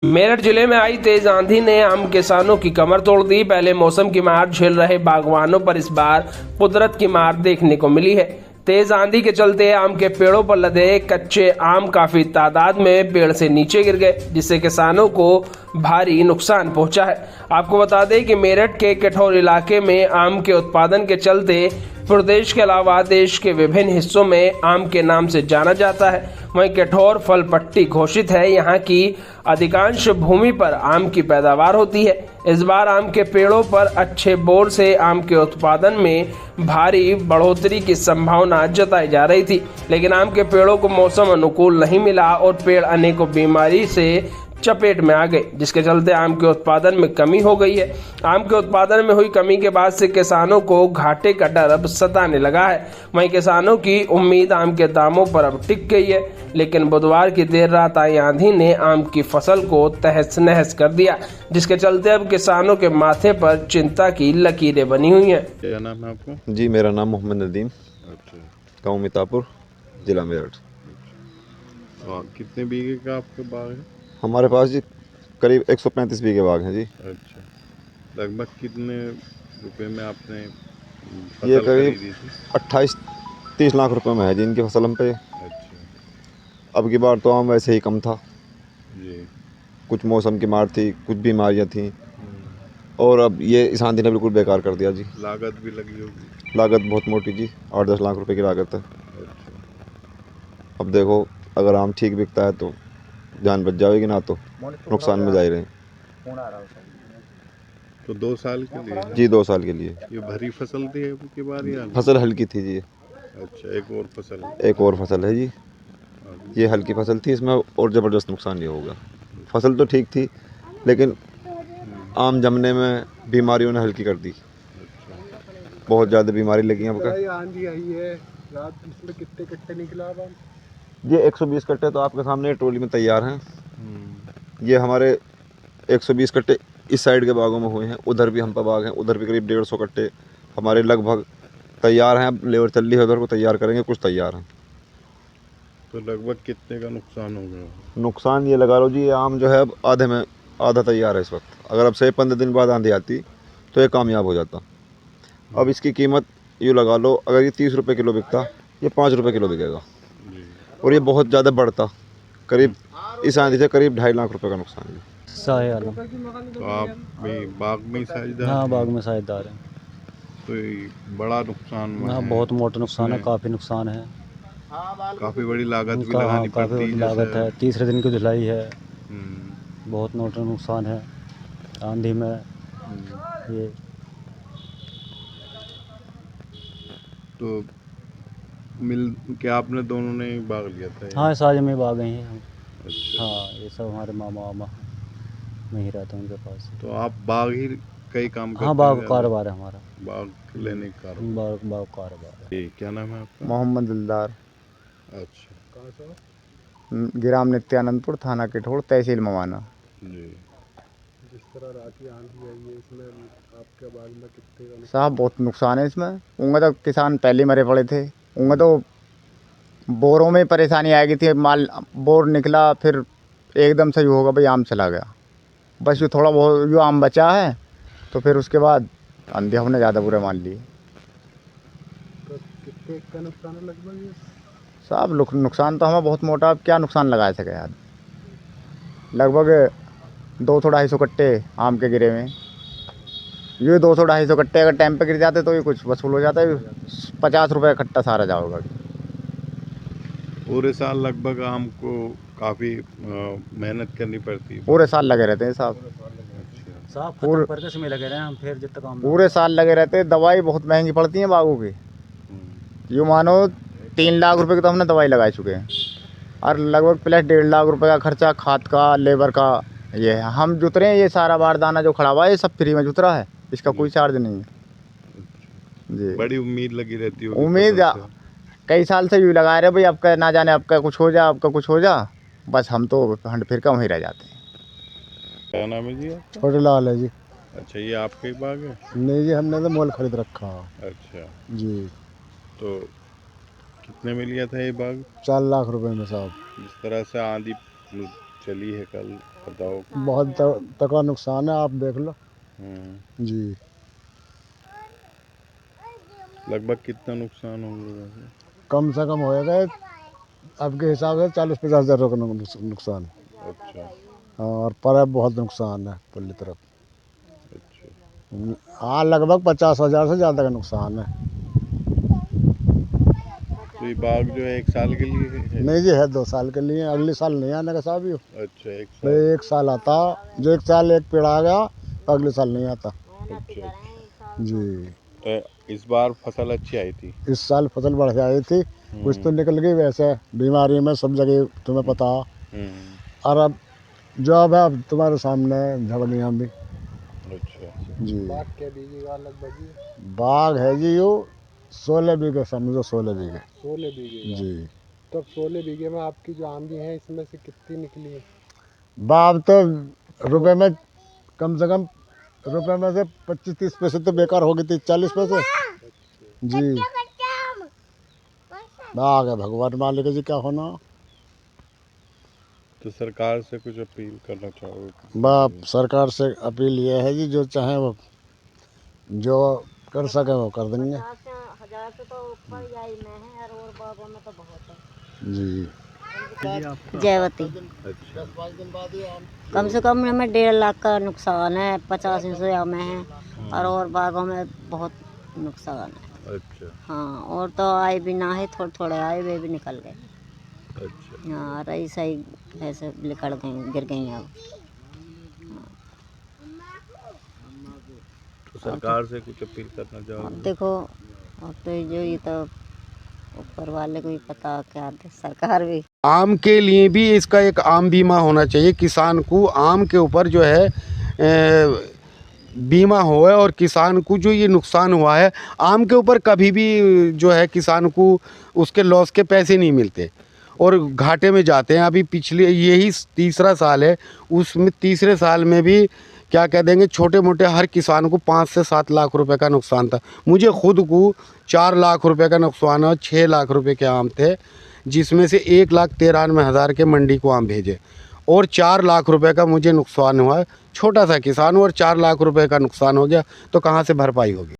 मेरठ जिले में आई तेज आंधी ने आम किसानों की कमर तोड़ दी। पहले मौसम की मार झेल रहे बागवानों पर इस बार कुदरत की मार देखने को मिली है। तेज आंधी के चलते आम के पेड़ों पर लदे कच्चे आम काफी तादाद में पेड़ से नीचे गिर गए, जिससे किसानों को भारी नुकसान पहुंचा है। आपको बता दें कि मेरठ के कठौर इलाके में आम के उत्पादन के चलते प्रदेश के अलावा देश के विभिन्न हिस्सों में आम के नाम से जाना जाता है। वहीं कठौर फल पट्टी घोषित है। यहाँ की अधिकांश भूमि पर आम की पैदावार होती है। इस बार आम के पेड़ों पर अच्छे बोर से आम के उत्पादन में भारी बढ़ोतरी की संभावना जताई जा रही थी, लेकिन आम के पेड़ों को मौसम अनुकूल नहीं मिला और पेड़ अनेकों बीमारी से चपेट में आ गए, जिसके चलते आम के उत्पादन में कमी हो गई है। आम के उत्पादन में हुई कमी के बाद से किसानों को घाटे का डर अब सताने लगा है। वहीं किसानों की उम्मीद आम के दामों पर अब टिक गई है, लेकिन बुधवार की देर रात आई आंधी ने आम की फसल को तहस नहस कर दिया, जिसके चलते अब किसानों के माथे पर चिंता की लकीरें बनी हुई हैं। क्या नाम है आपका? जी, मेरा नाम मोहम्मद नदीम, अच्छा। गाँव मितापुर, जिला मेरठ। और कितने बीघे का आपके बाग है? हमारे पास जी करीब 135 बीघे बाग हैं जी। अच्छा। लगभग कितने रुपए में आपने ये फसल करीब खरीदी थी? 28-30 लाख रुपए में है जी इनकी फसल हम पे। अच्छा अब की बार तो आम वैसे ही कम था, जी। कुछ मौसम की मार थी, कुछ बीमारियां थी, और अब ये इस आंधी ने बिल्कुल बेकार कर दिया जी। लागत भी लगी होगी? लागत बहुत मोटी जी, 8-10 लाख रुपए की लागत है। अच्छा। अब देखो, अगर आम ठीक बिकता है तो जान बच जाएगी, ना तो नुकसान में जा ही रहे। तो 2 साल के लिए जी, 2 साल के लिए। ये भरी फसल थी अब की बार या नहीं? फसल हल्की थी जी, अच्छा, एक और फसल है। एक और फसल है जी। अभी? ये हल्की फसल थी, इसमें और ज़बरदस्त नुकसान ये होगा। फसल तो ठीक थी, लेकिन आम जमने में बीमारियों ने हल्की कर दी। बहुत ज़्यादा बीमारी लगी है आपका। आंधी आई है रात, इसमें कितने कट्टे निकला अब? ये 120 कट्टे तो आपके सामने ट्रॉली में तैयार हैं। ये हमारे 120 कट्टे इस साइड के बागों में हुए हैं, उधर भी हम पर बाग हैं, उधर भी करीब 150 कट्टे हमारे लगभग तैयार हैं। अब लेबर चल रही है, उधर को तैयार करेंगे, कुछ तैयार हैं। तो लगभग कितने का नुकसान हो गया? नुकसान ये लगा लो जी, ये आम जो है अब आधे में आधा तैयार है इस वक्त। अगर अब से 15 दिन बाद आंधी आती तो ये कामयाब हो जाता। अब इसकी कीमत यूँ लगा लो, अगर ये 30 रुपये किलो बिकता, ये 5 रुपये किलो बिकेगा, जी। और ये बहुत ज़्यादा बढ़ता। करीब इस आंधी से करीब 2.5 लाख रुपए का नुकसान है। साहे आलम। तो आप भी बाग में ही साझेदार हाँ, हैं? बाग में साझेदार है। तो ये बड़ा नुकसान हुआ हाँ, है। बहुत मोटा नुकसान है, उसमें काफ़ी नुकसान है। काफी बड़ी लागत भी हाँ, लगानी काफ़ी पड़ती बड़ी है लागत है, तीसरे दिन की धुलाई है, हम्म, बहुत मोटा नुकसान है आंधी में ये। तो मिल क्या आपने दोनों ने ही भाग लिया था? हाँ, साझे में बाग हैं हम। अच्छा। हाँ, ये सब हमारे मामा वामा में ही रहते हैं उनके पास। तो आप बाग ही कई काम करते हाँ, हैं बाग ज़्यादा? कारोबार है हमारा। बाग लेने का कारोबार। बाग बाग कारोबार है। ये क्या नाम है आपका? मोहम्मद दिलदार, अच्छा ग्राम नित्यानंदपुर, थाना कठौर, तहसील मवाना। जी। जिस तरह रात की आंधी आई है, इसमें आपके बाग में कितने का साहब बहुत नुकसान है इसमें। उनका तो किसान पहले मरे पड़े थे, उनका तो बोरों में परेशानी आएगी थी। माल बोर निकला, फिर एकदम से ही होगा भाई आम चला गया। बस ये थोड़ा बहुत जो आम बचा है, तो फिर उसके बाद आंधी हमने ज़्यादा बुरे मान लिए। तो कितने का नुकसान है लगभग? साहब नुकसान तो हमें बहुत मोटा, अब क्या नुकसान लगा सके यार। लगभग 200-250 कट्टे आम के गिरे में। ये 200-250 कट्टे अगर टाइम पे गिर जाते तो ये कुछ वसूल हो जाता है। 50 रुपये कट्टा सारा जाओगा। पूरे साल लगभग आम को काफ़ी मेहनत करनी पड़ती है। पूरे साल लगे रहते हैं साहब, अच्छा। साहब खत्म करके इसमें लगे रहे हैं हम, फिर जितना काम पूरे साल लगे रहते हैं। दवाई बहुत महंगी पड़ती है बागों की। यूँ मानो 3 लाख रुपए की तो हमने दवाई लगा चुके हैं, और लगभग प्लस 1.5 लाख रुपए का खर्चा खाद का, लेबर का। ये है हम जुत रहे हैं, ये सारा बारदाना जो खड़ा हुआ है ये सब फ्री में जुत रहा है, इसका कोई चार्ज नहीं है जी। बड़ी उम्मीद लगी रहती होगी उम्मीद फसल से। कई साल से यूँ लगा रहे भाई, आपका ना जाने आपका कुछ हो जा, आपका कुछ हो जा, बस हम तो हंड फिर का वहीं रह जाते हैं। क्या नाम है जी आपका? छोटे लाल है जी। अच्छा, ये आपका ही बाग है? नहीं जी, हमने तो मोल खरीद रखा है अच्छा। जी। तो कितने में लिया था ये बाग? 4 लाख रुपए में साहब। जिस तरह से आंधी चली है कल बताओ। बहुत तगड़ा नुकसान है, आप देख लो जी। लगभग कितना नुकसान होगा वैसे? कम से कम होएगा अब के हिसाब से 40-50 हज़ार का नुकसान। अच्छा हाँ, और पर बहुत नुकसान है पुल तरफ। अच्छा। हाँ, लगभग 50,000 से ज़्यादा का नुकसान है। तो ये बाग जो है 1 साल के लिए है? नहीं जी, है 2 साल के लिए, अगले साल नहीं आने का साहब। अच्छा 1 तो साल। 1 साल आता, जो 1 साल एक पेड़ आ गया तो अगले साल नहीं आता अच्छा जी। तो इस बार फसल अच्छी आई थी? इस साल फसल बढ़ आई थी, कुछ तो निकल गई, वैसे बीमारी में सब जगह तुम्हें पता। और अब जो अब है, अब तुम्हारे सामने झड़ गई हम भी अच्छा जी। बाग के बीघे का लगभग जी? बाग है जी यो 16 बीघे, समझो 16 बीघे 16 बीघे का। जी। तब 16 बीघे में आपकी जो आंधी है इसमें से कितनी निकली है? बाग तो रुपए में कम से कम रुपए में से 25-30 पैसे तो बेकार हो गई थी, 40 पैसे जी। बाग है, भगवान मालिक जी क्या होना। तो सरकार से कुछ अपील करना चाहोगे? बाप सरकार से अपील ये है जी, जो चाहे वो जो कर सके वो कर देंगे 50,000 से तो ऊपर ही में है और बागों में तो बहुत है जी। जयवती। अच्छा कम से कम हमें 1.5 लाख का नुकसान है, 50 इंच में है और बागों में बहुत नुकसान है। अच्छा हाँ, और तो आए भी ना है, थोड़े थोड़े आए वे भी निकल गए। अच्छा। हाँ, रही सही ऐसे निकल गई, गिर गई अब। तो सरकार से कुछ अपील करना अब चाहोगे? देखो, अब तो जो ये तो ऊपर वाले को ही पता, क्या दे सरकार भी। आम के लिए भी इसका एक आम बीमा होना चाहिए। किसान को आम के ऊपर जो है बीमा हुआ है, और किसान को जो ये नुकसान हुआ है आम के ऊपर कभी भी जो है किसान को उसके लॉस के पैसे नहीं मिलते और घाटे में जाते हैं। अभी पिछले यही तीसरा साल है, उसमें तीसरे साल में भी क्या कह देंगे, छोटे मोटे हर किसान को 5 से 7 लाख रुपए का नुकसान था। मुझे खुद को 4 लाख रुपए का नुकसान और 6 लाख रुपए के आम थे, जिसमें से 1,93,000 के मंडी को आम भेजे और 4 लाख रुपए का मुझे नुकसान हुआ। छोटा सा किसान हूँ और 4 लाख रुपए का नुकसान हो गया तो कहाँ से भरपाई होगी।